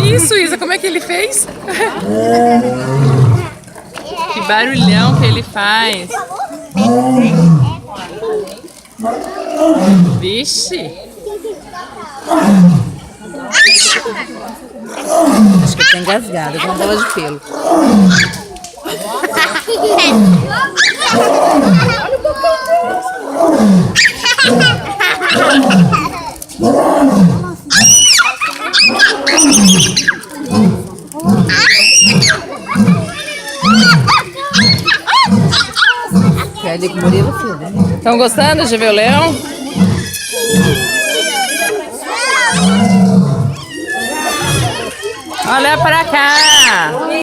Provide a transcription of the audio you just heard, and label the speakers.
Speaker 1: Isso, Isa, como é que ele fez? Que barulhão que ele faz. Vixe.
Speaker 2: Acho que tá engasgada, com uma bola de pelo. Quer dizer que Murilo, filho?
Speaker 1: Estão gostando de ver o leão? Olha pra cá!